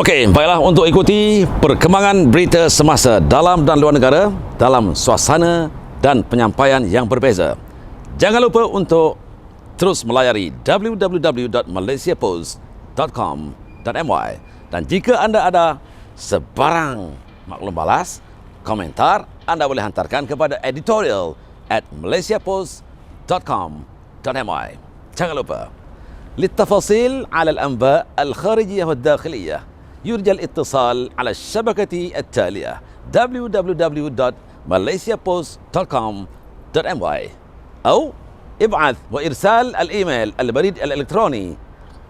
Okey, baiklah, untuk ikuti perkembangan berita semasa dalam dan luar negara dalam suasana dan penyampaian yang berbeza. Jangan lupa untuk terus melayari www.malaysiapost.com.my, dan jika anda ada sebarang maklum balas, komentar, anda boleh hantarkan kepada editorial@malaysiapost.com.my. Jangan lupa, للتفاصيل على الأنباء الخارجية والداخلية يرجى الاتصال على الشبكة التالية www.malaysiapost.com.my أو ابعث وإرسال الإيميل البريد الإلكتروني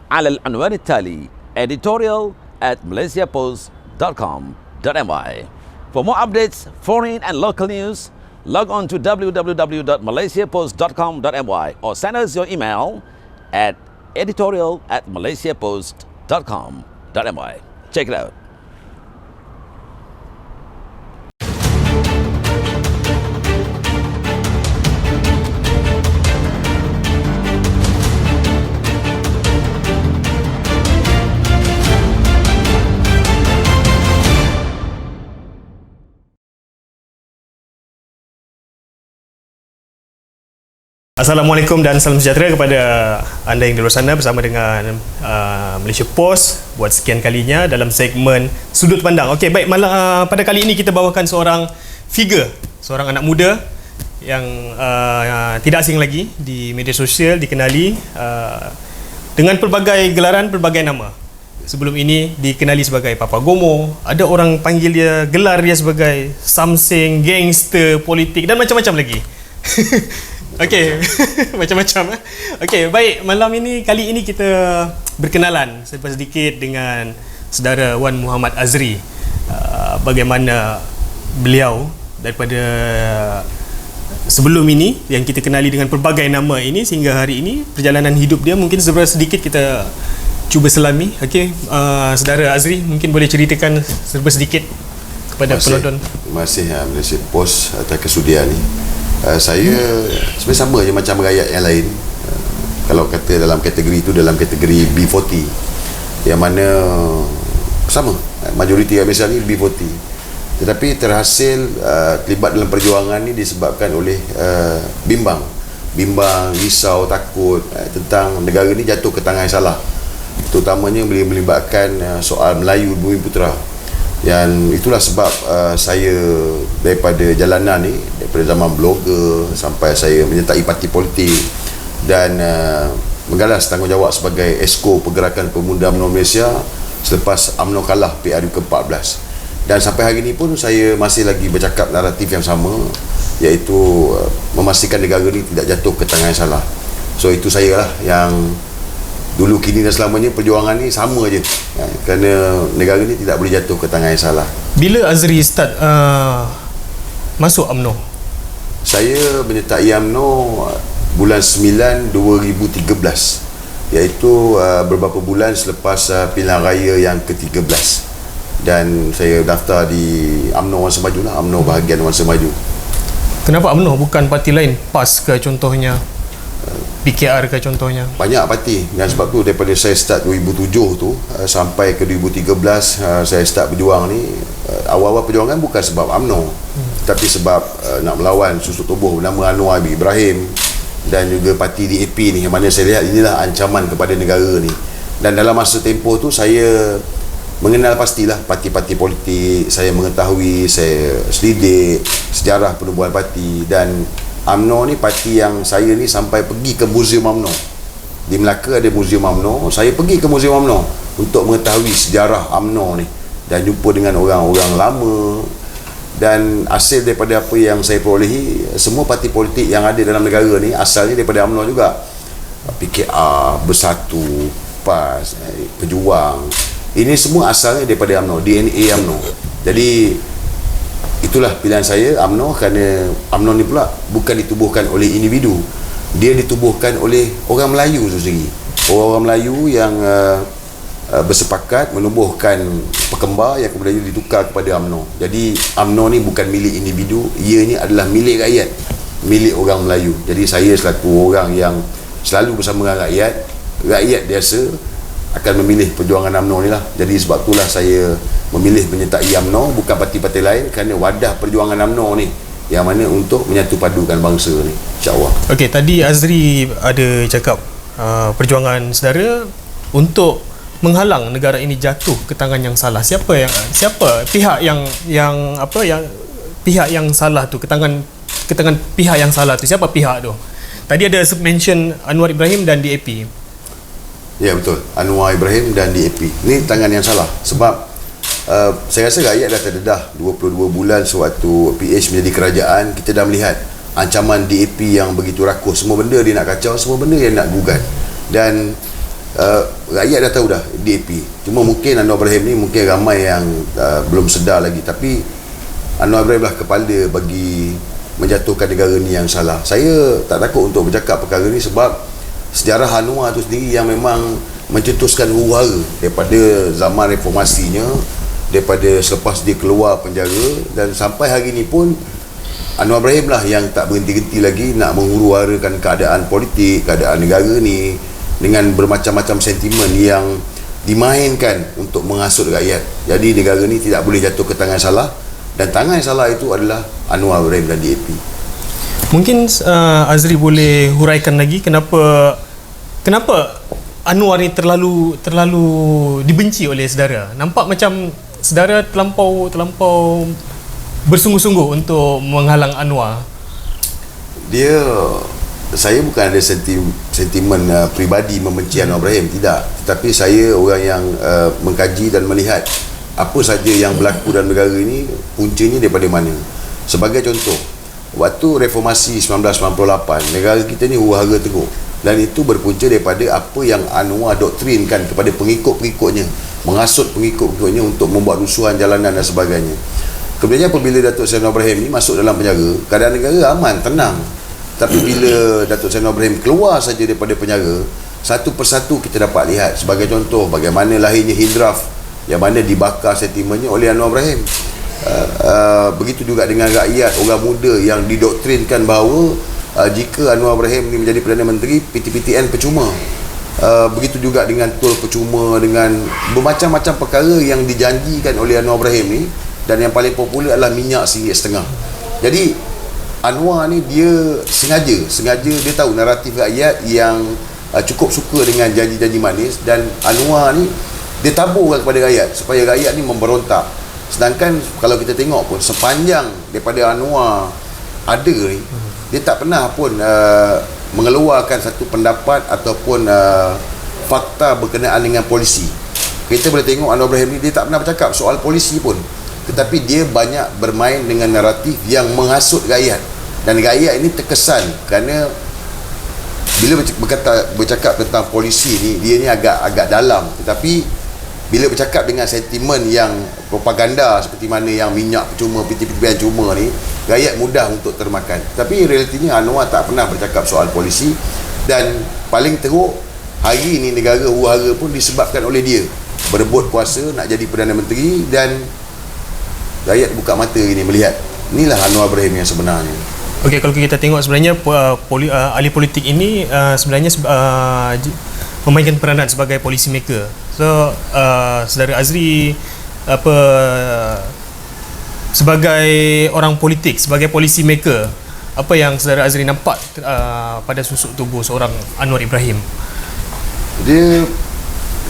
على العنوان التالي editorial@malaysiapost.com.my. For more updates, foreign and local news, log on to www.malaysiapost.com.my or send us your email at editorial@malaysiapost.com.my. Check it out. Assalamualaikum dan salam sejahtera kepada anda yang di luar sana, bersama dengan Malaysia Post buat sekian kalinya dalam segmen Sudut Pandang. Okey, baik, pada kali ini kita bawakan seorang figure, seorang anak muda yang tidak asing lagi di media sosial, dikenali dengan pelbagai gelaran, pelbagai nama. Sebelum ini dikenali sebagai Papa Gomo, ada orang panggil dia, gelar dia sebagai Samseng, gangster, politik dan macam-macam lagi. Okey, macam-macam. Okey, baik, kali ini kita berkenalan sedikit dengan saudara Wan Muhammad Azri. Bagaimana beliau daripada sebelum ini yang kita kenali dengan pelbagai nama ini sehingga hari ini, perjalanan hidup dia mungkin sedikit kita cuba selami. Okey, saudara Azri mungkin boleh ceritakan sedikit kepada penonton. Terima kasih Malaysia Post atas kesudian ni. Saya sebenarnya sama je macam rakyat yang lain. Kalau kata dalam kategori itu, dalam kategori B40, yang mana sama, majoriti Malaysia ni B40. Tetapi terhasil terlibat dalam perjuangan ni disebabkan oleh bimbang, risau, takut tentang negara ni jatuh ke tangan yang salah, terutamanya melibatkan soal Melayu Bumi Putera. Yang itulah sebab saya daripada jalanan ni, daripada zaman blogger sampai saya menyertai parti politik dan menggalas tanggungjawab sebagai Esko Pergerakan Pemuda UMNO Malaysia selepas UMNO kalah PRU ke-14. Dan sampai hari ini pun saya masih lagi bercakap naratif yang sama, iaitu memastikan negara ni tidak jatuh ke tangan yang salah. So itu saya lah yang dulu, kini dan selamanya perjuangan ni sama je, kerana negara ni tidak boleh jatuh ke tangan yang salah. Bila Azri start masuk UMNO? Saya menyertai UMNO bulan 9 2013, iaitu beberapa bulan selepas pilihan raya yang ke-13, dan saya daftar di UMNO Wan Semaju lah, UMNO bahagian Wan Semaju. Kenapa UMNO bukan parti lain? PAS ke contohnya? PKR ke contohnya? Banyak parti, dan sebab tu daripada saya start 2007 tu sampai ke 2013 saya start berjuang ni. Awal-awal perjuangan bukan sebab UMNO, tapi sebab nak melawan susuk tubuh bernama Anwar bin Ibrahim dan juga parti DAP ni, yang mana saya lihat inilah ancaman kepada negara ni. Dan dalam masa tempoh tu saya mengenal pastilah parti-parti politik, saya mengetahui, saya selidik sejarah penubuhan parti. Dan UMNO ni parti yang saya ni sampai pergi ke Museum UMNO. Di Melaka ada Museum UMNO, saya pergi ke Museum UMNO untuk mengetahui sejarah UMNO ni dan jumpa dengan orang-orang lama. Dan hasil daripada apa yang saya perolehi, semua parti politik yang ada dalam negara ni asalnya daripada UMNO juga. PKR, Bersatu, PAS, Pejuang, ini semua asalnya daripada UMNO, DNA UMNO. Jadi itulah pilihan saya UMNO, kerana UMNO ni pula bukan ditubuhkan oleh individu, dia ditubuhkan oleh orang Melayu itu sendiri. Orang Melayu yang bersepakat menubuhkan Pekembar yang kemudian ditukar kepada UMNO. Jadi UMNO ni bukan milik individu, ianya adalah milik rakyat, milik orang Melayu. Jadi saya selaku orang yang selalu bersama dengan rakyat biasa, akan memilih perjuangan UMNO ni lah. Jadi sebab itulah saya memilih menyertai UMNO, bukan parti-parti lain, kerana wadah perjuangan UMNO ni yang mana untuk menyatu padukan bangsa ni, insyaAllah. Okey, tadi Azri ada cakap perjuangan saudara untuk menghalang negara ini jatuh ke tangan yang salah. Siapa pihak yang pihak yang salah tu, ke tangan pihak yang salah tu? Siapa pihak tu? Tadi ada mention Anwar Ibrahim dan DAP. Ya, betul, Anwar Ibrahim dan DAP ni tangan yang salah. Sebab saya rasa rakyat dah terdedah 22 bulan sewaktu PH menjadi kerajaan. Kita dah melihat ancaman DAP yang begitu rakus. Semua benda dia nak kacau, semua benda dia nak gugat. Dan rakyat dah tahu dah DAP. Cuma mungkin Anwar Ibrahim ni mungkin ramai yang belum sedar lagi. Tapi Anwar Ibrahim lah kepala bagi menjatuhkan negara ni yang salah. Saya tak takut untuk bercakap perkara ni sebab sejarah Anwar tu sendiri yang memang mencetuskan huru-hara daripada zaman reformasinya, daripada selepas dia keluar penjara, dan sampai hari ni pun Anwar Ibrahim lah yang tak berhenti-henti lagi nak menghuru-harakan keadaan politik, keadaan negara ni dengan bermacam-macam sentimen yang dimainkan untuk menghasut rakyat. Jadi negara ni tidak boleh jatuh ke tangan salah, dan tangan yang salah itu adalah Anwar Ibrahim dan DAP. Mungkin Azri boleh huraikan lagi kenapa Anwar ni terlalu dibenci oleh saudara. Nampak macam saudara terlampau bersungguh-sungguh untuk menghalang Anwar. Saya bukan ada sentimen peribadi membenci Anwar Ibrahim, tidak. Tetapi saya orang yang mengkaji dan melihat apa saja yang berlaku dalam negara ini, puncanya daripada mana. Sebagai contoh, waktu reformasi 1998, negara kita ni huru-hara teruk, dan itu berpunca daripada apa yang Anwar doktrinkan kepada pengikut-pengikutnya, menghasut pengikut-pengikutnya untuk membuat rusuhan jalanan dan sebagainya. Kemudian apabila Datuk Seri Anwar Ibrahim ni masuk dalam penjara, keadaan negara aman, tenang. Tapi bila Datuk Seri Anwar Ibrahim keluar saja daripada penjara, satu persatu kita dapat lihat. Sebagai contoh, bagaimana lahirnya Hindraf yang mana dibakar sentimennya oleh Anwar Ibrahim. Begitu juga dengan rakyat, orang muda yang didoktrinkan bahawa jika Anwar Ibrahim ni menjadi Perdana Menteri, PTPTN percuma. Begitu juga dengan tol percuma, dengan bermacam-macam perkara yang dijanjikan oleh Anwar Ibrahim ni, dan yang paling popular adalah minyak RM1.50. Jadi Anwar ni dia sengaja dia tahu naratif rakyat yang cukup suka dengan janji-janji manis, dan Anwar ni dia taburkan kepada rakyat supaya rakyat ni memberontak. Sedangkan kalau kita tengok pun sepanjang daripada Anwar ada ni, dia tak pernah pun mengeluarkan satu pendapat ataupun fakta berkenaan dengan polisi. Kita boleh tengok Anwar Ibrahim ni dia tak pernah bercakap soal polisi pun, tetapi dia banyak bermain dengan naratif yang menghasut rakyat, dan rakyat ini terkesan kerana bila bercakap tentang polisi ni, dia ni agak dalam, tetapi bila bercakap dengan sentimen yang propaganda seperti mana yang minyak percuma, PTPTN cuma ni, rakyat mudah untuk termakan. Tapi realitinya Anwar tak pernah bercakap soal polisi, dan paling teruk hari ini negara huru-hara pun disebabkan oleh dia berebut kuasa nak jadi Perdana Menteri, dan rakyat buka mata ini melihat inilah Anwar Ibrahim yang sebenarnya. Okey, kalau kita tengok sebenarnya ahli politik ini sebenarnya memainkan peranan sebagai policy maker. So saudara Azri sebagai orang politik, sebagai policy maker, apa yang saudara Azri nampak pada susuk tubuh seorang Anwar Ibrahim? Dia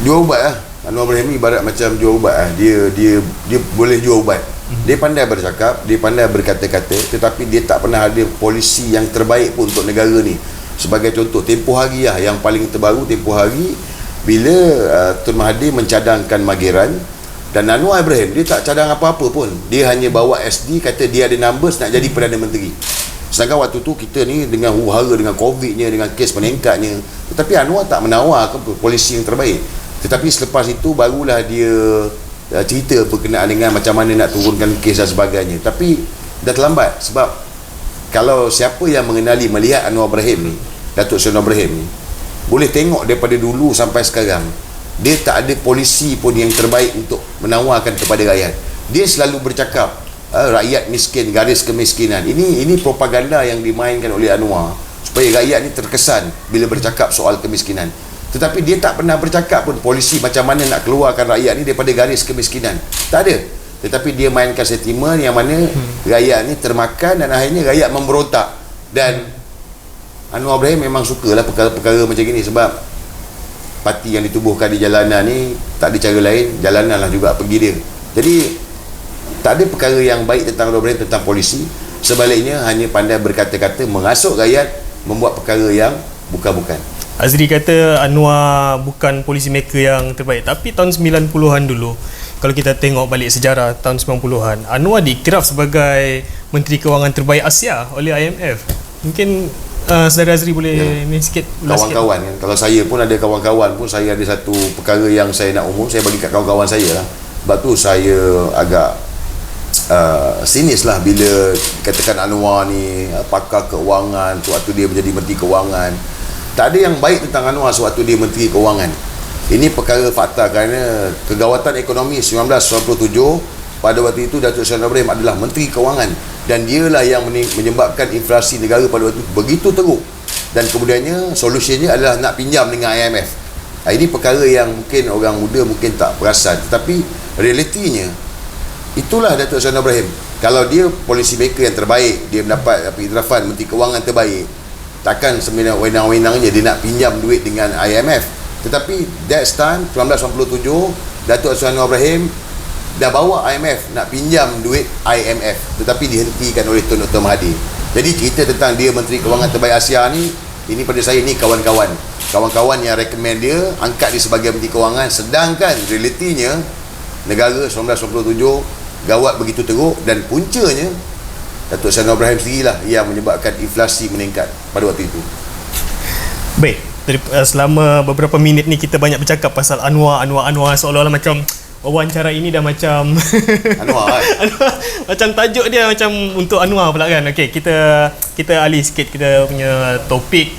jual ubat lah. Anwar Ibrahim ni ibarat macam jual ubat lah. Dia boleh jual ubat. Dia pandai bercakap, dia pandai berkata-kata, tetapi dia tak pernah ada polisi yang terbaik pun untuk negara ni. Sebagai contoh, tempoh hari lah, yang paling terbaru tempoh hari bila Tun Mahathir mencadangkan Mageran, dan Anwar Ibrahim dia tak cadang apa-apa pun. Dia hanya bawa SD, kata dia ada numbers nak jadi Perdana Menteri. Sedangkan waktu tu kita ni dengan huru-hara, dengan COVID-nya, dengan kes meningkatnya, tetapi Anwar tak menawarkan polisi yang terbaik. Tetapi selepas itu barulah dia cerita berkenaan dengan macam mana nak turunkan kes dan sebagainya. Tapi dah terlambat, sebab kalau siapa yang mengenali, melihat Anwar Ibrahim ni, Datuk Seri Anwar Ibrahim ni, boleh tengok daripada dulu sampai sekarang, dia tak ada polisi pun yang terbaik untuk menawarkan kepada rakyat. Dia selalu bercakap rakyat miskin, garis kemiskinan. Ini propaganda yang dimainkan oleh Anwar supaya rakyat ni terkesan bila bercakap soal kemiskinan. Tetapi dia tak pernah bercakap pun polisi macam mana nak keluarkan rakyat ni daripada garis kemiskinan. Tak ada. Tetapi dia mainkan sentimen yang mana rakyat ni termakan dan akhirnya rakyat memberontak. Dan Anwar Ibrahim memang sukalah perkara-perkara macam gini sebab parti yang ditubuhkan di jalanan ni tak ada cara lain, jalanan lah juga pergi dia. Jadi tak ada perkara yang baik tentang Anwar Ibrahim tentang polisi. Sebaliknya hanya pandai berkata-kata mengasuk rakyat membuat perkara yang bukan-bukan. Azri kata Anwar bukan policy maker yang terbaik, tapi tahun 90-an dulu kalau kita tengok balik sejarah tahun 90-an, Anwar diiktiraf sebagai Menteri Kewangan terbaik Asia oleh IMF. Mungkin saudara Azri boleh ni sikit kawan-kawan kan. Kalau saya pun ada kawan-kawan pun, saya ada satu perkara yang saya nak umum, saya bagi kat kawan-kawan saya lah. Sebab tu saya agak sinis lah bila katakan Anwar ni pakar keuangan sewaktu dia menjadi Menteri Kewangan. Tak ada yang baik tentang Anwar sewaktu dia Menteri Kewangan. Ini perkara fakta kerana kegawatan ekonomi 1997 pada waktu itu Datuk Seri Anwar Ibrahim adalah Menteri Kewangan dan dialah yang menyebabkan inflasi negara pada waktu itu begitu teruk dan kemudiannya solusinya adalah nak pinjam dengan IMF. Ini perkara yang mungkin orang muda mungkin tak perasan, tetapi realitinya itulah Datuk Seri Anwar Ibrahim. Kalau dia policy maker yang terbaik, dia mendapat iktirafan Menteri Kewangan terbaik, takkan sebenarnya wenang-wenangnya dia nak pinjam duit dengan IMF. Tetapi that time 1997 Datuk Seri Anwar Ibrahim dah bawa IMF nak pinjam duit IMF, tetapi dihentikan oleh Tun Dr. Mahathir. Jadi cerita tentang dia Menteri Kewangan terbaik Asia ni, ini pada saya ni kawan-kawan yang recommend dia, angkat dia sebagai Menteri Kewangan, sedangkan realitinya negara 1997 gawat begitu teruk dan puncanya Datuk Seri Anwar Ibrahim sendirilah yang menyebabkan inflasi meningkat pada waktu itu. Baik, selama beberapa minit ni kita banyak bercakap pasal Anwar seolah-olah macam wawancara ini dah macam Anwar kan? macam tajuk dia macam untuk Anwar pula kan. Okey, kita alih sikit kita punya topik.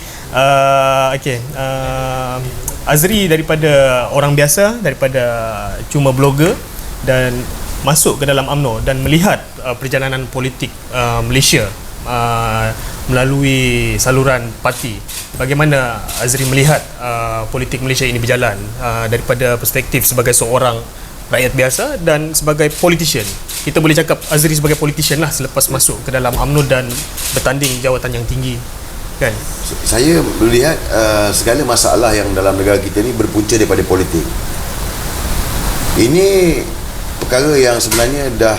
Azri daripada orang biasa, daripada cuma blogger dan masuk ke dalam UMNO dan melihat perjalanan politik Malaysia melalui saluran parti. Bagaimana Azri melihat politik Malaysia ini berjalan daripada perspektif sebagai seorang rakyat biasa dan sebagai politician. Kita boleh cakap Azri sebagai politician lah selepas masuk ke dalam UMNO dan bertanding jawatan yang tinggi kan. Saya melihat segala masalah yang dalam negara kita ni berpunca daripada politik. Ini perkara yang sebenarnya dah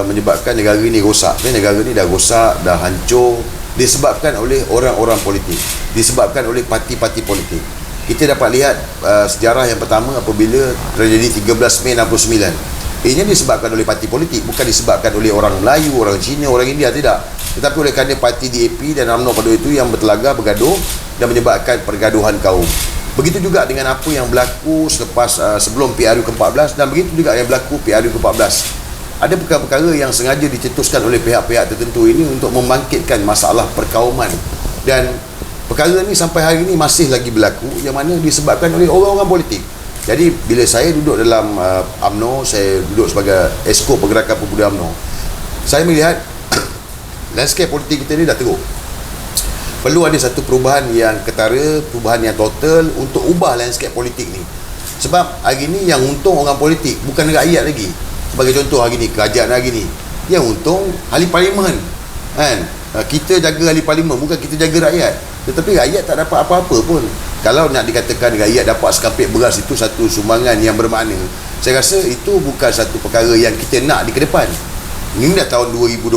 menyebabkan negara ni rosak. Negara ni dah rosak, dah hancur, disebabkan oleh orang-orang politik, disebabkan oleh parti-parti politik. Kita dapat lihat sejarah yang pertama apabila tragedi 13 Mei 69. Ini disebabkan oleh parti politik, bukan disebabkan oleh orang Melayu, orang Cina, orang India, tidak. Tetapi oleh kerana parti DAP dan UMNO pada itu yang bertelaga, bergaduh dan menyebabkan pergaduhan kaum. Begitu juga dengan apa yang berlaku selepas sebelum PRU ke-14 dan begitu juga yang berlaku PRU ke-14. Ada perkara-perkara yang sengaja dicetuskan oleh pihak-pihak tertentu ini untuk membangkitkan masalah perkauman, dan perkara ini sampai hari ini masih lagi berlaku yang mana disebabkan oleh orang-orang politik. Jadi bila saya duduk dalam UMNO, saya duduk sebagai Esko Pergerakan Pemuda UMNO, saya melihat landscape politik kita ni dah teruk. Perlu ada satu perubahan yang ketara, perubahan yang total untuk ubah landscape politik ni. Sebab hari ni yang untung orang politik, bukan rakyat lagi. Sebagai contoh hari ni, kerajaan hari ni yang untung ahli parlimen kan. Kita jaga ahli parlimen, bukan kita jaga rakyat. Tetapi rakyat tak dapat apa-apa pun. Kalau nak dikatakan rakyat dapat sekampit beras, itu satu sumbangan yang bermakna. Saya rasa itu bukan satu perkara yang kita nak di ke depan. Ini dah tahun 2021,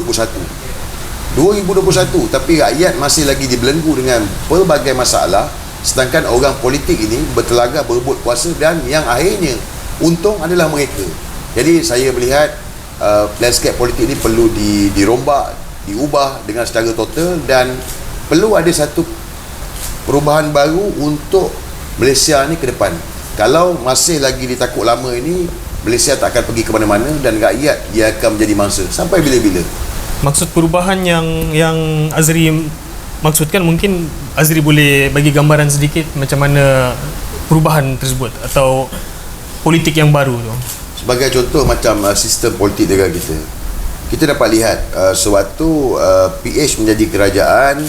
tapi rakyat masih lagi dibelenggu dengan pelbagai masalah, sedangkan orang politik ini bertelaga berebut kuasa dan yang akhirnya untung adalah mereka. Jadi saya melihat landscape politik ini perlu dirombak, diubah dengan secara total, dan perlu ada satu perubahan baru untuk Malaysia ni ke depan. Kalau masih lagi ditakut lama ini, Malaysia tak akan pergi ke mana-mana dan rakyat dia akan menjadi mangsa sampai bila-bila. Maksud perubahan yang Azri maksudkan, mungkin Azri boleh bagi gambaran sedikit macam mana perubahan tersebut atau politik yang baru tu. Sebagai contoh macam sistem politik negara kita. Kita dapat lihat sewaktu PH menjadi kerajaan,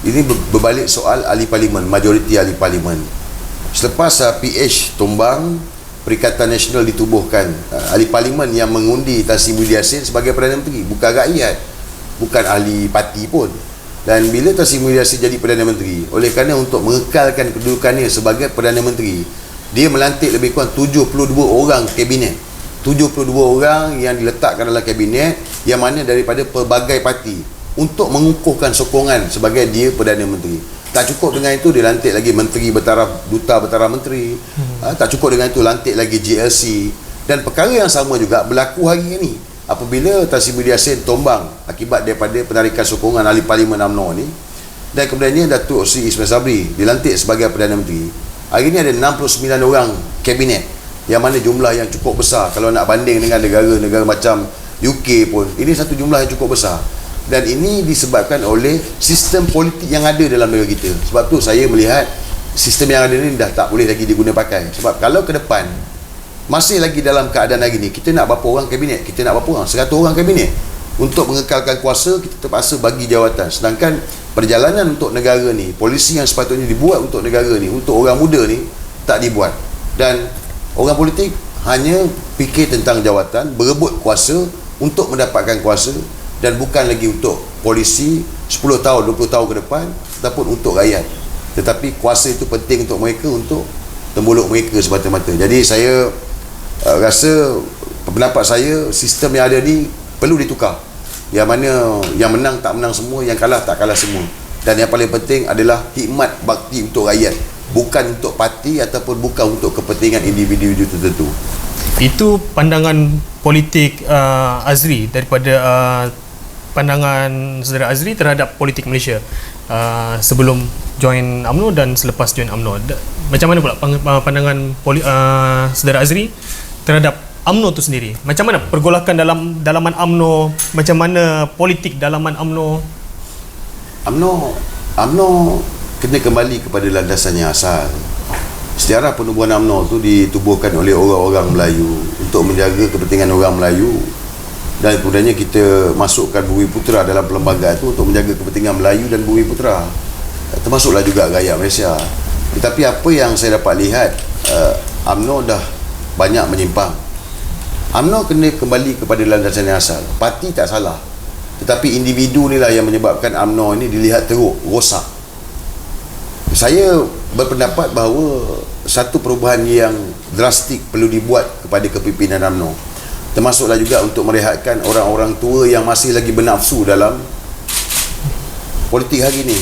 ini berbalik soal ahli parlimen, majoriti ahli parlimen. Selepas PH tumbang, Perikatan Nasional ditubuhkan. Ahli Parlimen yang mengundi Tan Sri Muhyiddin Yassin sebagai Perdana Menteri, bukan rakyat, bukan ahli parti pun. Dan bila Tan Sri Muhyiddin Yassin jadi Perdana Menteri, oleh kerana untuk mengekalkan kedudukannya sebagai Perdana Menteri, dia melantik lebih kurang 72 orang kabinet. 72 orang yang diletakkan dalam kabinet, yang mana daripada pelbagai parti, untuk mengukuhkan sokongan sebagai dia Perdana Menteri. Tak cukup dengan itu, dia lantik lagi menteri bertaraf, duta bertaraf menteri. Tak cukup dengan itu, lantik lagi GLC. Dan perkara yang sama juga berlaku hari ini. Apabila Tan Sri Muhyiddin Yassin tumbang akibat daripada penarikan sokongan ahli Parlimen UMNO ni, dan kemudiannya Datuk Seri Ismail Sabri dilantik sebagai Perdana Menteri. Hari ini ada 69 orang kabinet, yang mana jumlah yang cukup besar. Kalau nak banding dengan negara-negara macam UK pun, ini satu jumlah yang cukup besar. Dan ini disebabkan oleh sistem politik yang ada dalam negara kita. Sebab tu saya melihat sistem yang ada ni dah tak boleh lagi diguna pakai. Sebab kalau ke depan masih lagi dalam keadaan hari ni, kita nak berapa orang kabinet? Kita nak berapa orang? 100 orang kabinet. Untuk mengekalkan kuasa, kita terpaksa bagi jawatan. Sedangkan perjalanan untuk negara ni, polisi yang sepatutnya dibuat untuk negara ni, untuk orang muda ni, tak dibuat. Dan orang politik hanya fikir tentang jawatan, berebut kuasa untuk mendapatkan kuasa, dan bukan lagi untuk polisi 10 tahun, 20 tahun ke depan, ataupun untuk rakyat. Tetapi kuasa itu penting untuk mereka, untuk tembuluk mereka semata-mata. Jadi saya rasa, pendapat saya, sistem yang ada ni perlu ditukar. Yang mana yang menang tak menang semua, yang kalah tak kalah semua. Dan yang paling penting adalah hikmat bakti untuk rakyat, bukan untuk parti ataupun bukan untuk kepentingan individu tertentu. Itu pandangan politik Azri, daripada pandangan saudara Azri terhadap politik Malaysia sebelum join UMNO dan selepas join UMNO. Macam mana pula pandangan saudara Azri terhadap UMNO itu sendiri? Macam mana pergolakan dalam dalaman UMNO? Macam mana politik dalaman UMNO? UMNO kena kembali kepada landasan yang asal. Sejarah penubuhan UMNO itu ditubuhkan oleh orang-orang Melayu untuk menjaga kepentingan orang Melayu, dan kemudiannya kita masukkan Bumiputera dalam perlembagaan itu untuk menjaga kepentingan Melayu dan Bumiputera, termasuklah juga rakyat Malaysia. Tetapi apa yang saya dapat lihat, UMNO dah banyak menyimpang. UMNO kena kembali kepada landasan yang asal. Parti tak salah, tetapi individu inilah yang menyebabkan UMNO ini dilihat teruk, rosak. Saya berpendapat bahawa satu perubahan yang drastik perlu dibuat kepada kepimpinan UMNO, termasuklah juga untuk merehatkan orang-orang tua yang masih lagi bernafsu dalam politik hari ini.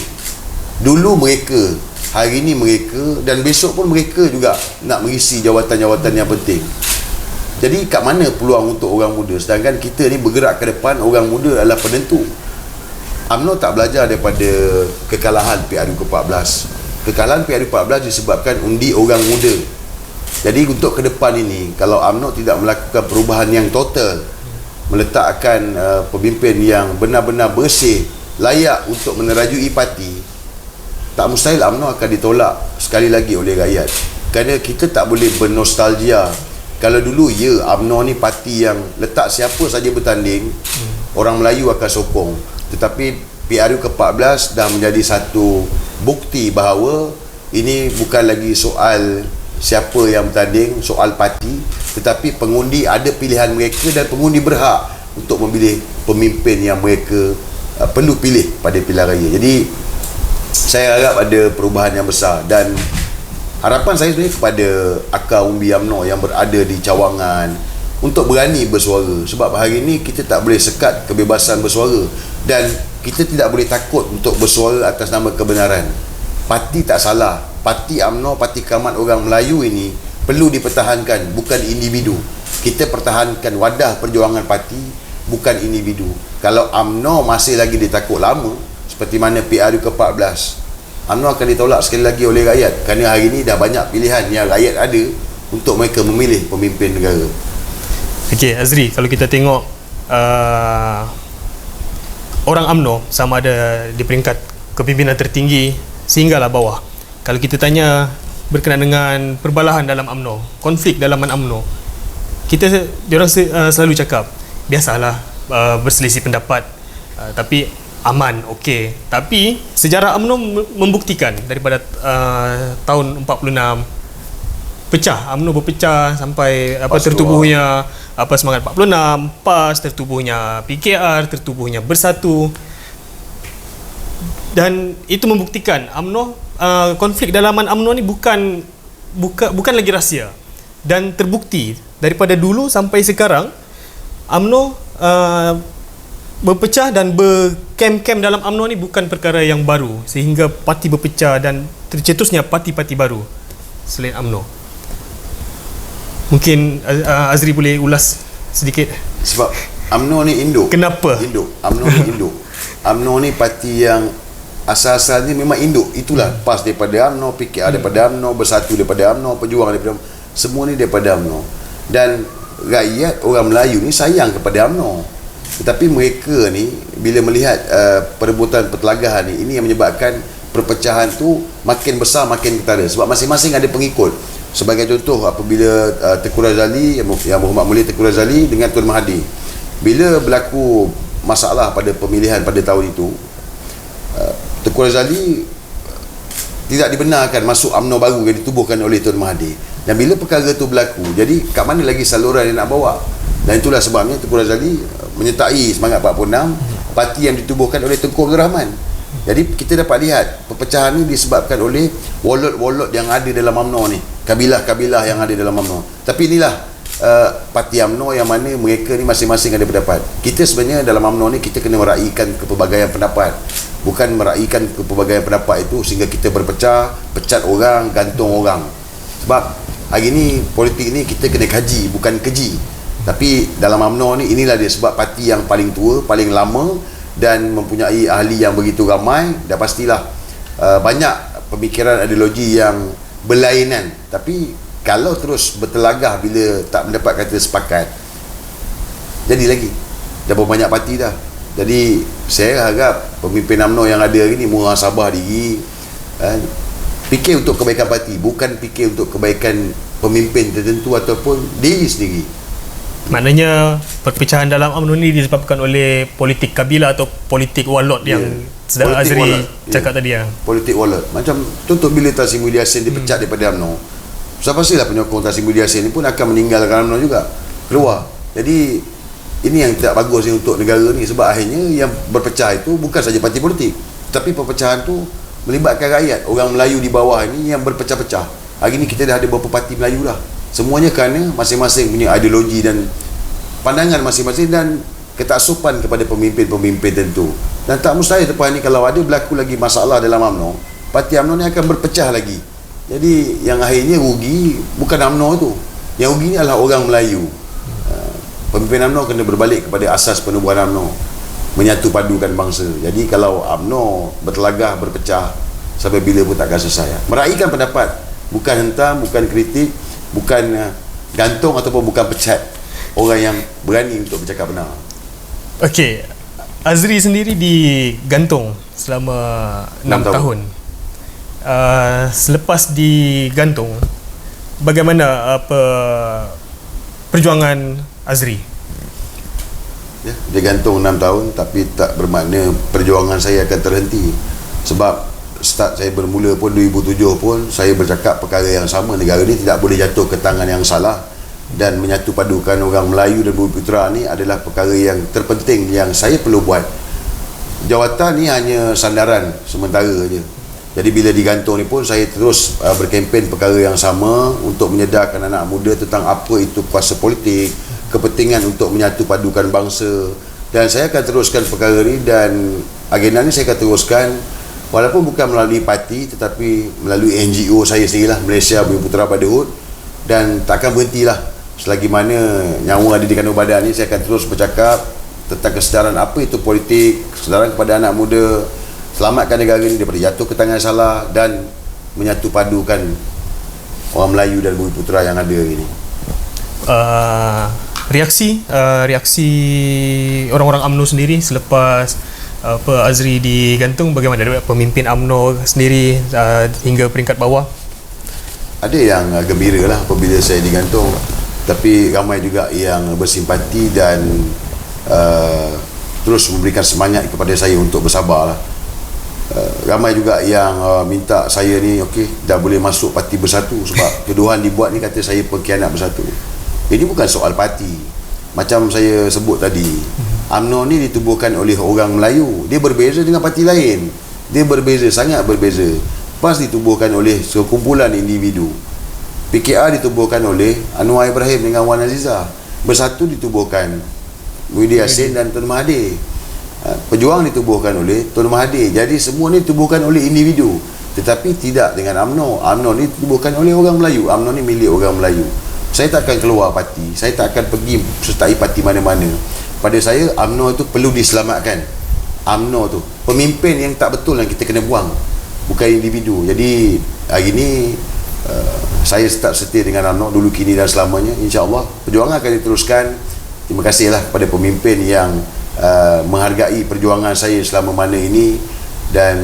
Dulu mereka, hari ini mereka, dan besok pun mereka juga nak mengisi jawatan-jawatan yang penting. Jadi kat mana peluang untuk orang muda? Sedangkan kita ni bergerak ke depan, orang muda adalah penentu. UMNO tak belajar daripada kekalahan PRU ke-14. Kekalahan PRU ke-14 disebabkan undi orang muda. Jadi untuk ke depan ini, kalau UMNO tidak melakukan perubahan yang total, meletakkan pemimpin yang benar-benar bersih, layak untuk menerajui parti, tak mustahil UMNO akan ditolak sekali lagi oleh rakyat. Kerana kita tak boleh bernostalgia. Kalau dulu UMNO ni parti yang letak siapa saja bertanding, orang Melayu akan sokong. Tetapi PRU ke-14 dah menjadi satu bukti bahawa ini bukan lagi soal siapa yang bertanding, soal parti, tetapi pengundi ada pilihan mereka dan pengundi berhak untuk memilih pemimpin yang mereka perlu pilih pada pilihan raya. Jadi saya harap ada perubahan yang besar, dan harapan saya sebenarnya kepada akar umbi UMNO yang berada di cawangan untuk berani bersuara. Sebab hari ini kita tak boleh sekat kebebasan bersuara, dan kita tidak boleh takut untuk bersuara atas nama kebenaran. Parti tak salah. Parti UMNO, Parti Keramat Orang Melayu ini perlu dipertahankan, bukan individu. Kita pertahankan wadah perjuangan parti, bukan individu. Kalau UMNO masih lagi ditakut lama, seperti mana PRU ke-14, UMNO akan ditolak sekali lagi oleh rakyat. Kerana hari ini dah banyak pilihan yang rakyat ada untuk mereka memilih pemimpin negara. Okey, Azri, kalau kita tengok orang UMNO sama ada di peringkat kepimpinan tertinggi sehinggalah bawah, kalau kita tanya berkenaan dengan perbalahan dalam UMNO, konflik dalam UMNO, diorang selalu cakap biasalah, berselisih pendapat, tapi aman, okey. Tapi sejarah UMNO membuktikan daripada tahun 46 pecah, UMNO berpecah sampai PAS tertubuhnya Semangat 46, PAS, tertubuhnya PKR, tertubuhnya Bersatu. Dan itu membuktikan UMNO, konflik dalaman UMNO ni bukan lagi rahsia, dan terbukti daripada dulu sampai sekarang UMNO berpecah dan berkem-kem dalam UMNO ni bukan perkara yang baru, sehingga parti berpecah dan tercetusnya parti-parti baru selain UMNO. Mungkin Azri boleh ulas sedikit. Sebab UMNO ni induk. Kenapa? Induk. UMNO ni induk. UMNO ni parti yang asal-asalnya memang induk. Itulah PAS daripada UMNO, PKR daripada UMNO, Bersatu daripada UMNO, Perjuangan daripada UMNO. Semua ni daripada UMNO. Dan rakyat orang Melayu ni sayang kepada UMNO. Tetapi mereka ni bila melihat perebutan pertelagahan ni, ini yang menyebabkan perpecahan tu makin besar, makin ketara. Sebab masing-masing ada pengikut. Sebagai contoh, apabila Tengku Razali, yang Muhammad Mulia Tengku Razali dengan Tun Mahathir, bila berlaku masalah pada pemilihan pada tahun itu, Tengku Razali tidak dibenarkan masuk UMNO baru yang ditubuhkan oleh Tun Mahathir. Dan bila perkara itu berlaku, jadi kat mana lagi saluran yang nak bawa? Dan itulah sebabnya Tengku Razali menyertai Semangat 46, parti yang ditubuhkan oleh Tengku Abdul Rahman. Jadi kita dapat lihat perpecahan ini disebabkan oleh wolot-wolot yang ada dalam UMNO ni, kabilah-kabilah yang ada dalam UMNO. Tapi inilah parti UMNO yang mana mereka ni masing-masing ada pendapat. Kita sebenarnya dalam UMNO ni kita kena meraihkan kepelbagaian pendapat, bukan meraihkan kepelbagaian pendapat itu sehingga kita berpecah, pecat orang, gantung orang. Sebab hari ni politik ni kita kena kaji, bukan keji. Tapi dalam UMNO ni inilah dia sebab parti yang paling tua, paling lama dan mempunyai ahli yang begitu ramai. Dah pastilah banyak pemikiran ideologi yang berlainan. Tapi kalau terus bertelagah bila tak mendapat kata sepakat, jadi lagi dah berbanyak parti dah. Jadi saya harap pemimpin UMNO yang ada hari ni muhasabah diri, fikir untuk kebaikan parti, bukan fikir untuk kebaikan pemimpin tertentu ataupun diri sendiri. Maknanya perpecahan dalam UMNO ni disebabkan oleh politik kabilah atau politik walot yang sedang Politik Azri wallet. cakap tadi ya. Politik wallet. Macam contoh bila Tan Sri Muhyiddin Yassin dipecat daripada UMNO, pastilah penyokong Tan Sri Muhyiddin Yassin ni pun akan meninggalkan UMNO juga, keluar. Jadi ini yang tidak bagus ni untuk negara ni, sebab akhirnya yang berpecah itu bukan saja parti politik, tapi perpecahan tu melibatkan rakyat, orang Melayu di bawah ini yang berpecah-pecah. Hari ni kita dah ada beberapa parti Melayu dah. Semuanya kerana masing-masing punya ideologi dan pandangan masing-masing dan ketaksupan kepada pemimpin-pemimpin tentu. Dan tak mustahil lepas ni kalau ada berlaku lagi masalah dalam UMNO, parti UMNO ni akan berpecah lagi. Jadi yang akhirnya rugi bukan UMNO tu. Yang rugi ni adalah orang Melayu. Pemimpin UMNO kena berbalik kepada asas penubuhan UMNO, menyatu padukan bangsa. Jadi kalau UMNO bertelagah, berpecah, sampai bila pun takkan selesai. Meraihkan pendapat, bukan hentam, bukan kritik, bukan gantung ataupun bukan pecat orang yang berani untuk bercakap benar. Okey, Azri sendiri digantung selama 6 tahun. Selepas digantung, bagaimana perjuangan Azri? Ya, dia gantung 6 tahun tapi tak bermakna perjuangan saya akan terhenti. Sebab start saya bermula pun 2007 pun saya bercakap perkara yang sama, negara ni tidak boleh jatuh ke tangan yang salah, dan menyatu padukan orang Melayu dan Bumiputera ni adalah perkara yang terpenting yang saya perlu buat. Jawatan ni hanya sandaran sementara je. Jadi bila digantung ni pun saya terus berkempen perkara yang sama untuk menyedarkan anak muda tentang apa itu kuasa politik, kepentingan untuk menyatu padukan bangsa. Dan saya akan teruskan perkara ni, dan agenda ni saya akan teruskan walaupun bukan melalui parti tetapi melalui NGO saya sendirilah, Malaysia Bumiputera Brotherhood. Dan takkan berhentilah selagi mana nyawa ada di kandung badan ni. Saya akan terus bercakap tentang kesedaran apa itu politik, kesedaran kepada anak muda, selamatkan negara ni daripada jatuh ke tangan salah dan menyatu padukan orang Melayu dan Bumiputera yang ada ini. Reaksi orang-orang UMNO sendiri selepas Azri digantung, bagaimana dari pemimpin UMNO sendiri hingga peringkat bawah? Ada yang gembira lah apabila saya digantung, tapi ramai juga yang bersimpati dan terus memberikan semangat kepada saya untuk bersabar lah. Ramai juga yang minta saya ni dah boleh masuk Parti Bersatu sebab tuduhan dibuat ni kata saya pengkhianat Bersatu. Ini bukan soal parti. Macam saya sebut tadi, UMNO ni ditubuhkan oleh orang Melayu. Dia berbeza dengan parti lain. Dia berbeza, sangat berbeza. PAS ditubuhkan oleh sekumpulan individu. PKR ditubuhkan oleh Anwar Ibrahim dengan Wan Azizah. Bersatu ditubuhkan Muhyiddin Yassin dan Tun Mahathir. Pejuang ditubuhkan oleh Tun Mahathir. Jadi semua ni ditubuhkan oleh individu. Tetapi tidak dengan UMNO. UMNO ni ditubuhkan oleh orang Melayu. UMNO ni milik orang Melayu. Saya tak akan keluar parti. Saya tak akan pergi sertai parti mana-mana. Pada saya, UMNO itu perlu diselamatkan. UMNO tu pemimpin yang tak betul yang kita kena buang, bukan individu. Jadi hari ni saya tetap setia dengan UMNO dulu, kini dan selamanya. InsyaAllah perjuangan akan diteruskan. Terima kasihlah kepada pemimpin yang menghargai perjuangan saya selama mana ini, dan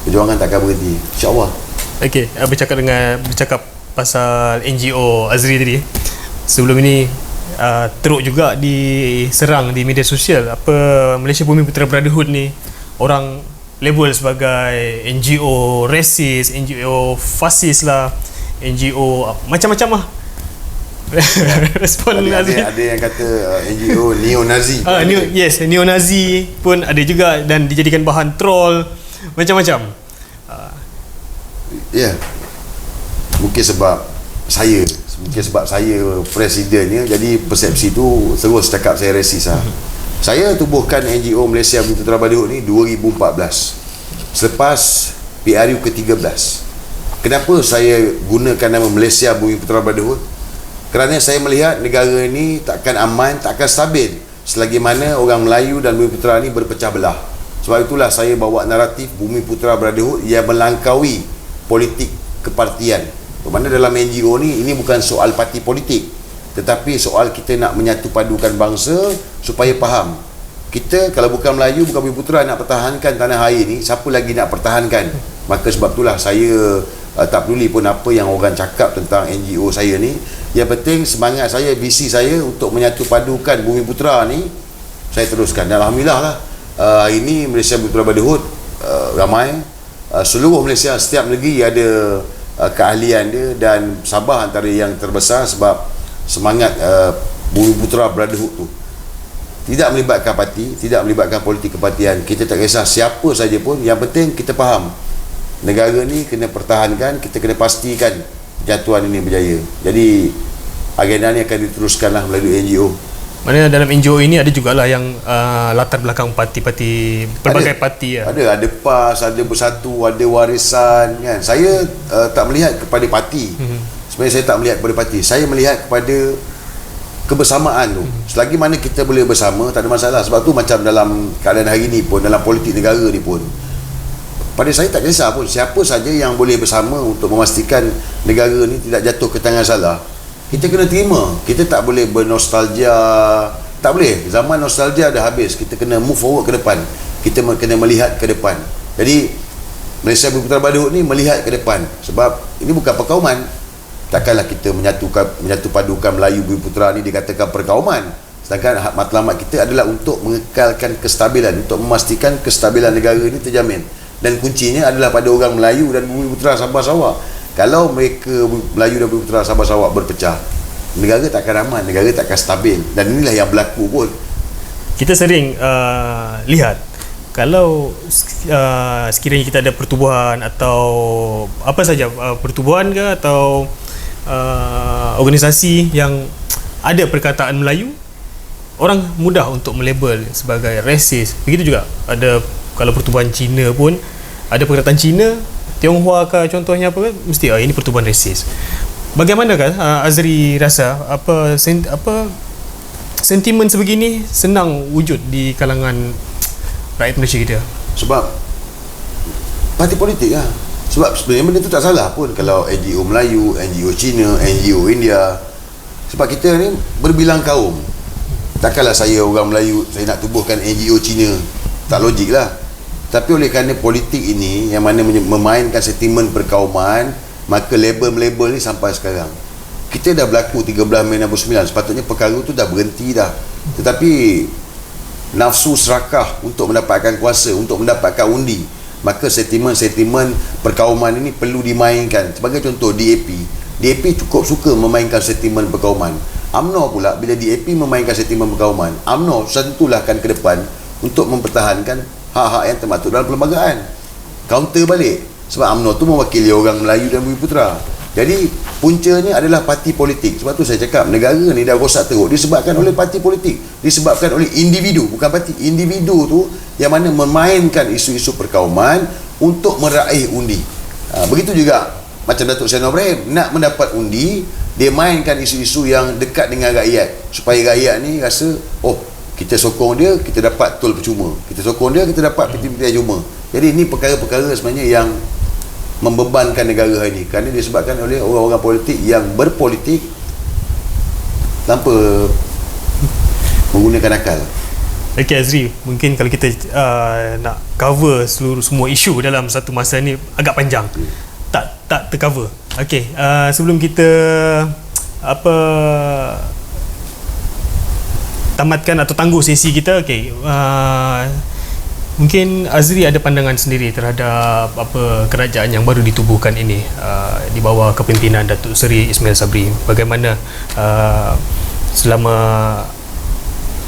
perjuangan tak akan berhenti, insyaAllah. Okey, bercakap pasal NGO Azri tadi. Sebelum ini teruk juga diserang di media sosial. Apa Malaysia Bumi Putera Brotherhood ni orang label sebagai NGO rasis, NGO fasis lah, NGO macam-macam lah. Respon ada yang kata NGO neo-Nazi. Yes, neo-Nazi pun ada juga, dan dijadikan bahan troll macam-macam. Ya, mungkin sebab saya presidennya, jadi persepsi tu terus cakap saya resis lah. Saya tubuhkan NGO Malaysia Bumi Putera Brotherhood ni 2014 selepas PRU ke-13. Kenapa saya gunakan nama Malaysia Bumi Putera Brotherhood? Kerana saya melihat negara ini takkan aman, takkan stabil selagi mana orang Melayu dan Bumi Putera ni berpecah belah. Sebab itulah saya bawa naratif Bumi Putera Brotherhood yang melangkaui politik kepartian. Bermakna dalam NGO ni, ini bukan soal parti politik, tetapi soal kita nak menyatu padukan bangsa supaya faham. Kita kalau bukan Melayu, bukan Bumi Putera nak pertahankan tanah air ni, siapa lagi nak pertahankan? Maka sebab itulah saya tak peduli pun apa yang orang cakap tentang NGO saya ni. Yang penting semangat saya, visi saya untuk menyatu padukan Bumi Putera ni, saya teruskan. Dan alhamdulillah lah, hari ni Malaysia Bumi Putera Brotherhood ramai. Seluruh Malaysia, setiap negeri ada keahlian dia, dan Sabah antara yang terbesar sebab semangat Bumi Putera Brotherhood tu tidak melibatkan parti, tidak melibatkan politik kepartian. Kita tak kisah siapa saja pun, yang penting kita faham negara ni kena pertahankan, kita kena pastikan jatuhan ini berjaya. Jadi agenda ni akan diteruskanlah melalui NGO. Maknanya dalam NGO ini ada jugalah yang latar belakang parti-parti, pelbagai parti ya. Ada PAS, ada Bersatu, ada Warisan kan. Saya tak melihat kepada parti. Sebenarnya saya tak melihat kepada parti. Saya melihat kepada kebersamaan tu. Selagi mana kita boleh bersama, tak ada masalah. Sebab tu macam dalam keadaan hari ni pun, dalam politik negara ni pun, pada saya tak kisah pun siapa saja yang boleh bersama untuk memastikan negara ni tidak jatuh ke tangan salah. Kita kena terima. Kita tak boleh bernostalgia. Tak boleh. Zaman nostalgia dah habis. Kita kena move forward ke depan. Kita kena melihat ke depan. Jadi Malaysia Bumi Putera Brotherhood ni melihat ke depan. Sebab ini bukan perkauman. Takkanlah kita menyatu padukan Melayu Bumi Putera ni dikatakan perkauman. Sedangkan matlamat kita adalah untuk mengekalkan kestabilan, untuk memastikan kestabilan negara ini terjamin. Dan kuncinya adalah pada orang Melayu dan Bumi Putera Sabah Sarawak. Kalau mereka Melayu dan Bumi Putera Sabah Sarawak berpecah, negara takkan aman, negara takkan stabil. Dan inilah yang berlaku pun. Kita sering lihat kalau sekiranya kita ada pertubuhan atau apa saja, pertubuhan ke atau organisasi yang ada perkataan Melayu, orang mudah untuk melabel sebagai rasis. Begitu juga ada kalau pertubuhan Cina pun ada perkataan Cina, Tionghoa ke contohnya apa, mesti ini pertubuhan rasis. Bagaimanakah Azri rasa apa sentimen sebegini senang wujud di kalangan rakyat Malaysia kita? Sebab parti politik lah. Sebab sebenarnya benda tu tak salah pun kalau NGO Melayu, NGO Cina, NGO India. Sebab kita ni berbilang kaum. Takkanlah saya orang Melayu, saya nak tubuhkan NGO Cina. Tak logik lah. Tapi oleh kerana politik ini yang mana memainkan sentimen perkauman, maka label-label ni sampai sekarang. Kita dah berlaku 13 Mei 69, sepatutnya perkara tu dah berhenti dah. Tetapi nafsu serakah untuk mendapatkan kuasa, untuk mendapatkan undi, maka sentimen-sentimen perkauman ini perlu dimainkan. Sebagai contoh, DAP cukup suka memainkan sentimen perkauman. UMNO pula bila DAP memainkan sentimen perkauman, UMNO tentulah akan ke depan untuk mempertahankan hak-hak yang termaktub dalam perlembagaan. Counter balik, sebab UMNO tu mewakili orang Melayu dan Bumiputera. Jadi puncanya adalah parti politik. Sebab tu saya cakap negara ni dah rosak teruk disebabkan oleh parti politik, disebabkan oleh individu, bukan parti. Individu tu yang mana memainkan isu-isu perkauman untuk meraih undi. Begitu juga macam Datuk Seri Anwar Ibrahim nak mendapat undi, dia mainkan isu-isu yang dekat dengan rakyat supaya rakyat ni rasa, oh, kita sokong dia, kita dapat tol percuma, kita sokong dia, kita dapat peti-peti cuma. Jadi ini perkara-perkara sebenarnya yang membebankan negara hari ini kerana disebabkan oleh orang-orang politik yang berpolitik tanpa menggunakan akal. Okey Azri, mungkin kalau kita nak cover semua isu dalam satu masa ni agak panjang. Tak tercover. Okey, sebelum kita tamatkan atau tangguh sesi kita, okey, mungkin Azri ada pandangan sendiri terhadap kerajaan yang baru ditubuhkan ini di bawah kepimpinan Datuk Seri Ismail Sabri. Bagaimana selama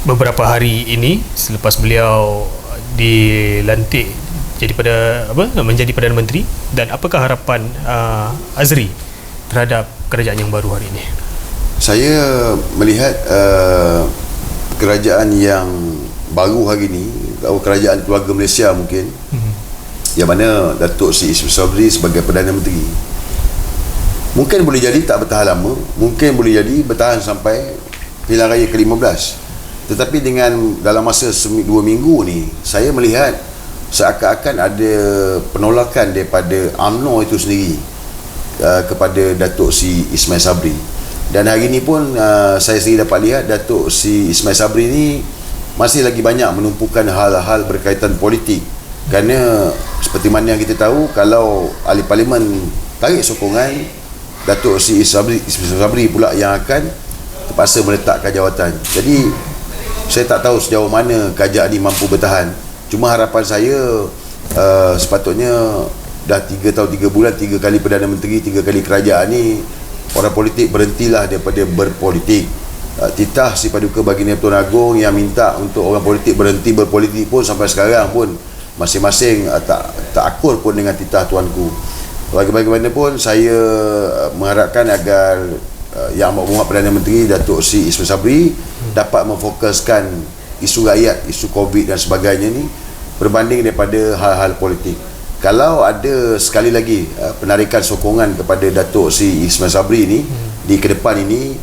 beberapa hari ini selepas beliau dilantik menjadi Perdana Menteri, dan apakah harapan Azri terhadap kerajaan yang baru hari ini? Saya melihat kerajaan yang baru hari ini, kerajaan keluarga Malaysia mungkin, yang mana Datuk Seri Ismail Sabri sebagai Perdana Menteri, mungkin boleh jadi tak bertahan lama, mungkin boleh jadi bertahan sampai pilihan raya ke-15. Tetapi dengan dalam masa 2 minggu ni, saya melihat seakan-akan ada penolakan daripada UMNO itu sendiri kepada Datuk Seri Ismail Sabri. Dan hari ini pun saya sendiri dapat lihat Datuk Seri Ismail Sabri ni masih lagi banyak menumpukan hal-hal berkaitan politik, kerana seperti mana yang kita tahu, kalau ahli parlimen tarik sokongan, Datuk Seri Ismail Sabri pula yang akan terpaksa meletakkan jawatan. Jadi saya tak tahu sejauh mana kerajaan ini mampu bertahan. Cuma harapan saya sepatutnya dah 3 tahun 3 bulan 3 kali Perdana Menteri, 3 kali kerajaan ni, orang politik berhentilah daripada berpolitik. Titah Si Paduka Baginda Tuan Agong yang minta untuk orang politik berhenti berpolitik pun sampai sekarang pun masing-masing tak akur pun dengan titah tuanku. Bagaimanapun saya mengharapkan agar Yang Amat Perdana Menteri Datuk Seri Ismail Sabri dapat memfokuskan isu rakyat, isu COVID dan sebagainya ni berbanding daripada hal-hal politik. Kalau ada sekali lagi penarikan sokongan kepada Datuk Seri Ismail Sabri ni di ke depan ini,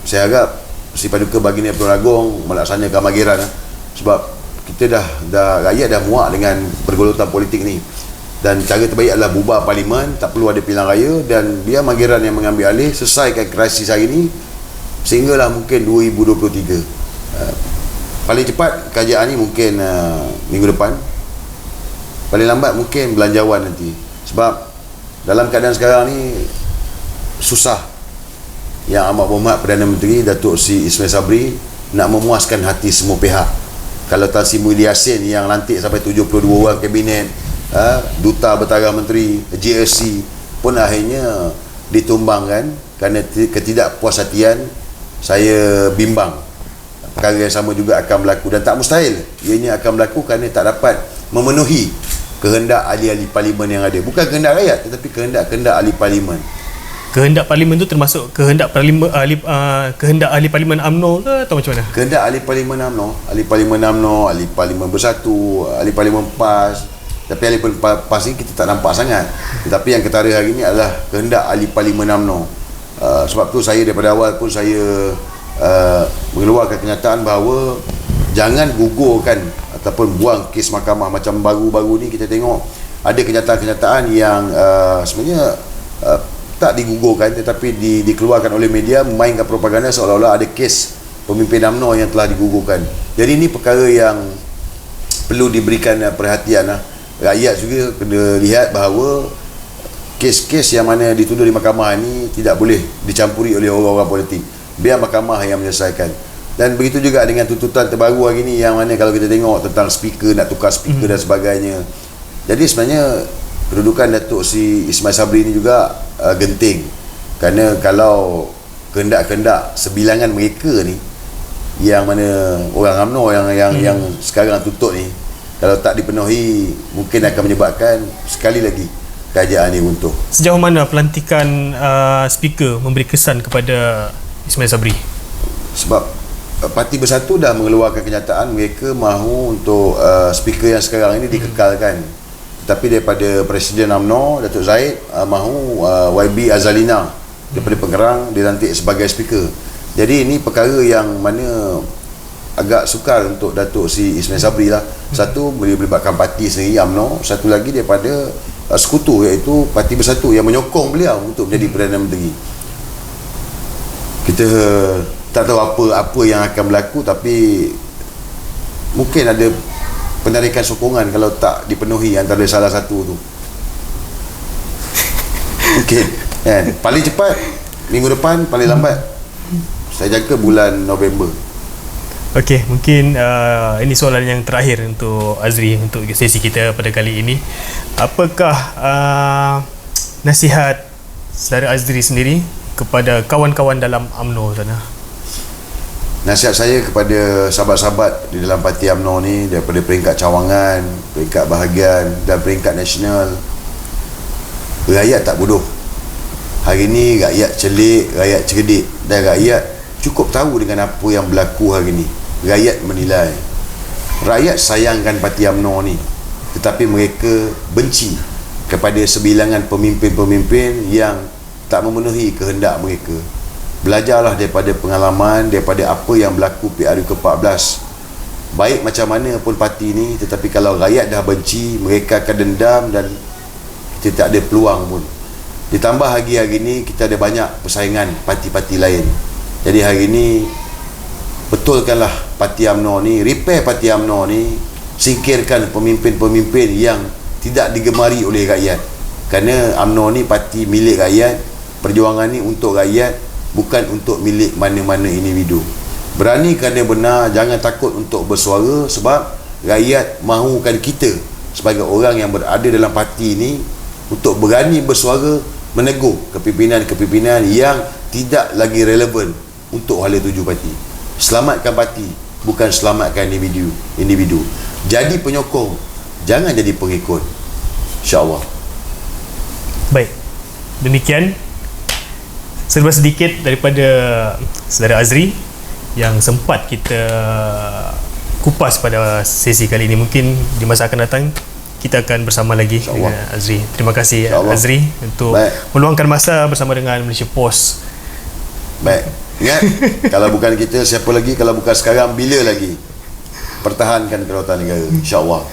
saya harap Si Paduka Baginda Tuan Agong melaksanakan manggiran, sebab kita dah rakyat dah muak dengan pergulutan politik ni, dan cara terbaik adalah bubar parlimen, tak perlu ada pilihan raya, dan biar manggiran yang mengambil alih selesaikan krisis hari ni sehinggalah mungkin 2023. Paling cepat kerajaan ni mungkin minggu depan, paling lambat mungkin belanjawan nanti, sebab dalam keadaan sekarang ni susah Yang Amat Berhormat Perdana Menteri Datuk Seri Ismail Sabri nak memuaskan hati semua pihak. Kalau Tan Sri Muhyiddin Yassin yang lantik sampai 72 orang kabinet, duta bertara menteri, GSC pun akhirnya ditumbangkan kerana ketidakpuashatian, saya bimbang perkara yang sama juga akan berlaku, dan tak mustahil ianya akan berlaku kerana tak dapat memenuhi kehendak ahli-ahli parlimen yang ada. Bukan kehendak rakyat, tetapi kehendak ahli parlimen. Kehendak parlimen tu termasuk kehendak kehendak ahli parlimen UMNO ke atau macam mana? Kehendak ahli parlimen UMNO, ahli parlimen Bersatu, ahli parlimen PAS. Tapi ahli parlimen PAS ni kita tak nampak sangat. Tetapi yang ketara hari ni adalah kehendak ahli parlimen UMNO. Sebab tu saya daripada awal pun saya mengeluarkan kenyataan bahawa jangan gugurkan ataupun buang kes mahkamah. Macam baru-baru ni kita tengok ada kenyataan-kenyataan yang sebenarnya tak digugurkan, tetapi dikeluarkan oleh media memainkan propaganda seolah-olah ada kes pemimpin UMNO yang telah digugurkan. Jadi ini perkara yang perlu diberikan perhatian. Rakyat juga kena lihat bahawa kes-kes yang mana dituduh di mahkamah ini tidak boleh dicampuri oleh orang-orang politik. Biar mahkamah yang menyelesaikan. Dan begitu juga dengan tuntutan terbaru hari ini yang mana kalau kita tengok tentang speaker, nak tukar speaker dan sebagainya, Jadi sebenarnya kedudukan Datuk Si Ismail Sabri ni juga genting, kerana kalau kehendak-kehendak sebilangan mereka ni, yang mana orang UMNO yang sekarang tutup ni, kalau tak dipenuhi mungkin akan menyebabkan sekali lagi kerajaan ni runtuh. Sejauh mana pelantikan speaker memberi kesan kepada Ismail Sabri? Sebab Parti Bersatu dah mengeluarkan kenyataan mereka mahu untuk speaker yang sekarang ini dikekalkan. Tapi daripada Presiden UMNO Datuk Zaid mahu YB Azalina daripada Pengerang dilantik sebagai speaker. Jadi ini perkara yang mana agak sukar untuk Datuk Si Ismail Sabri lah. Satu, melibatkan parti sendiri UMNO, satu lagi daripada sekutu, iaitu Parti Bersatu yang menyokong beliau untuk menjadi Perdana Menteri. Kita tak tahu apa yang akan berlaku, tapi mungkin ada penarikan sokongan kalau tak dipenuhi antara salah satu tu. Mungkin kan, paling cepat minggu depan, paling lambat saya jangka bulan November. Okey, mungkin ini soalan yang terakhir untuk Azri untuk sesi kita pada kali ini. Apakah nasihat saudara Azri sendiri kepada kawan-kawan dalam UMNO sana? Nasihat saya kepada sahabat-sahabat di dalam parti UMNO ni, daripada peringkat cawangan, peringkat bahagian dan peringkat nasional, rakyat tak bodoh. Hari ni rakyat celik, rakyat cerdik, dan rakyat cukup tahu dengan apa yang berlaku hari ni. Rakyat menilai. Rakyat sayangkan parti UMNO ni, tetapi mereka benci kepada sebilangan pemimpin-pemimpin yang tak memenuhi kehendak mereka. Belajarlah daripada pengalaman, daripada apa yang berlaku PRU ke-14. Baik macam mana pun parti ni, tetapi kalau rakyat dah benci, mereka akan dendam dan kita tak ada peluang pun. Ditambah hari ni kita ada banyak persaingan parti-parti lain. Jadi hari ni betulkanlah parti UMNO ni, repair parti UMNO ni, singkirkan pemimpin-pemimpin yang tidak digemari oleh rakyat. Kerana UMNO ni parti milik rakyat, perjuangan ni untuk rakyat, bukan untuk milik mana-mana individu. Berani kerana benar, jangan takut untuk bersuara, sebab rakyat mahukan kita sebagai orang yang berada dalam parti ini untuk berani bersuara, menegur kepimpinan-kepimpinan yang tidak lagi relevan untuk hala tuju parti. Selamatkan parti, bukan selamatkan individu. Jadi penyokong, jangan jadi pengikut. InsyaAllah. Baik, demikian serba sedikit daripada saudara Azri yang sempat kita kupas pada sesi kali ini. Mungkin di masa akan datang kita akan bersama lagi dengan Azri. Terima kasih Azri untuk meluangkan masa bersama dengan Malaysia Post. Baik, ingat kalau bukan kita, siapa lagi? Kalau bukan sekarang, bila lagi? Pertahankan kedaulatan negara, insyaAllah.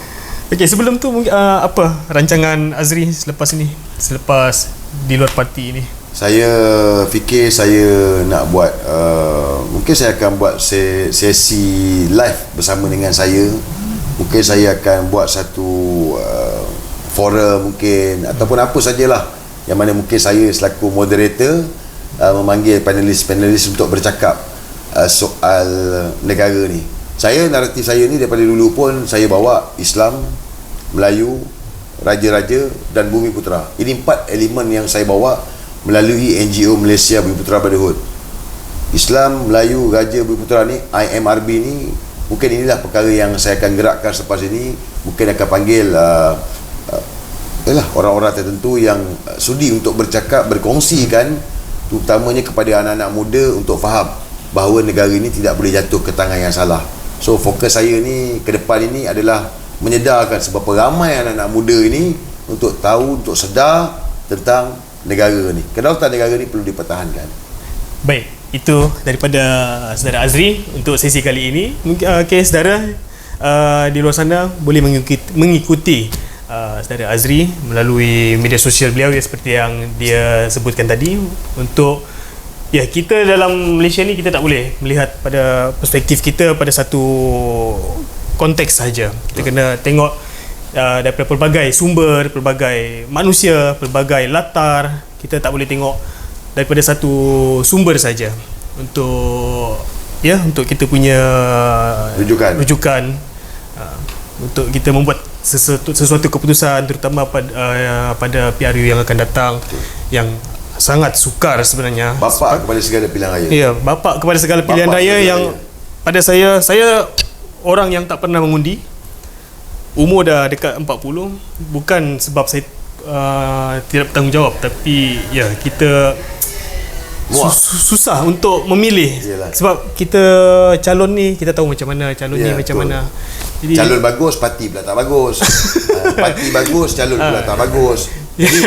Okey, sebelum tu apa rancangan Azri selepas ini, selepas di luar parti ini? Saya fikir saya nak buat mungkin saya akan buat sesi live bersama dengan saya. Mungkin saya akan buat satu forum mungkin, ataupun apa sajalah yang mana mungkin saya selaku moderator memanggil panelis-panelis untuk bercakap soal negara ni. Naratif saya ni daripada dulu pun saya bawa Islam, Melayu, Raja-Raja dan Bumi Putera. Ini 4 elemen yang saya bawa melalui NGO Malaysia Bumi Putera Brotherhood. Islam, Melayu, Raja, Bumi Putera ni, IMRB ni, mungkin inilah perkara yang saya akan gerakkan selepas ini. Mungkin akan panggil orang-orang tertentu yang sudi untuk bercakap, berkongsikan, terutamanya kepada anak-anak muda untuk faham bahawa negara ini tidak boleh jatuh ke tangan yang salah. So fokus saya ni ke depan ini adalah menyedarkan seberapa ramai anak-anak muda ini untuk tahu, untuk sedar tentang negara ni. Kedaulatan negara ni perlu dipertahankan. Baik, itu daripada saudara Azri untuk sesi kali ini. Mungkin saudara di luar sana boleh mengikuti saudara Azri melalui media sosial beliau, seperti yang dia sebutkan tadi. Untuk kita dalam Malaysia ni, kita tak boleh melihat pada perspektif kita pada satu konteks sahaja. Kita kena tengok daripada pelbagai sumber, pelbagai manusia, pelbagai latar. Kita tak boleh tengok daripada satu sumber saja untuk kita punya rujukan. untuk kita membuat sesuatu keputusan, terutama pada PRU yang akan datang, yang sangat sukar sebenarnya. Bapa kepada segala pilihan raya. Ya, bapa kepada segala pilihan Bapa raya kepada yang raya. pada saya orang yang tak pernah mengundi. Umur dah dekat 40, bukan sebab saya tidak bertanggungjawab, tapi ya kita susah untuk memilih. Yalah. Sebab kita calon ni kita tahu macam mana, calon ni Ya, macam betul. mana. Jadi Calon bagus, parti pula tak bagus. Parti bagus, calon pula tak bagus. Jadi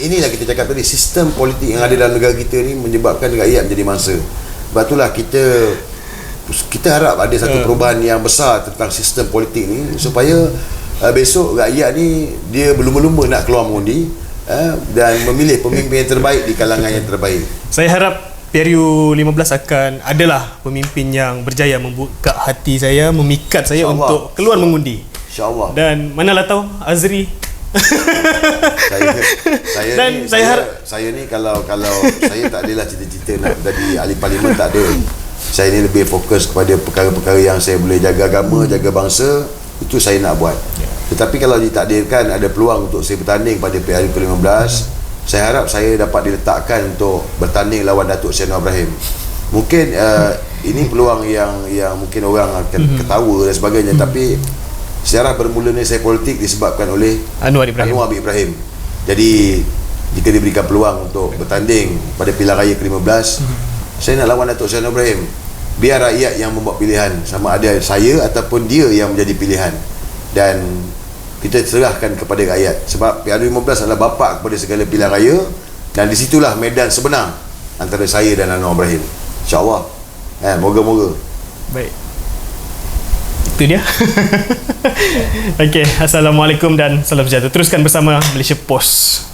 inilah kita cakap tadi, sistem politik yang ada dalam negara kita ni menyebabkan rakyat menjadi mangsa. Sebab itulah kita harap ada satu perubahan yang besar tentang sistem politik ni, supaya besok rakyat ni dia berlumba-lumba nak keluar mengundi dan memilih pemimpin yang terbaik di kalangan yang terbaik. saya harap PRU 15 akan adalah pemimpin yang berjaya membuka hati saya, memikat saya InsyaAllah. untuk keluar mengundi. InsyaAllah. Dan manalah tahu Azri saya ni kalau saya tak adalah cita-cita nak jadi ahli parlimen, tak ada. Saya ni lebih fokus kepada perkara-perkara yang saya boleh jaga agama, jaga bangsa, itu saya nak buat. Tetapi kalau ditakdirkan ada peluang untuk saya bertanding pada PRU ke-15, saya harap saya dapat diletakkan untuk bertanding lawan Datuk Seri Anwar Ibrahim. Mungkin ini peluang yang mungkin orang akan ketawa dan sebagainya, tapi sejarah bermulanya saya politik disebabkan oleh Anwar Ibrahim. Jadi jika diberikan peluang untuk bertanding pada pilihan raya ke-15, saya nak lawan Datuk Seri Anwar Ibrahim. Biar rakyat yang membuat pilihan, sama ada saya ataupun dia yang menjadi pilihan, dan kita serahkan kepada rakyat. Sebab PRU 15 adalah bapa kepada segala pilihan raya, dan disitulah medan sebenar antara saya dan Anwar Ibrahim. InsyaAllah. Moga-moga. Baik. Itu dia. Okey, assalamualaikum dan salam sejahtera. Teruskan bersama Malaysia Post.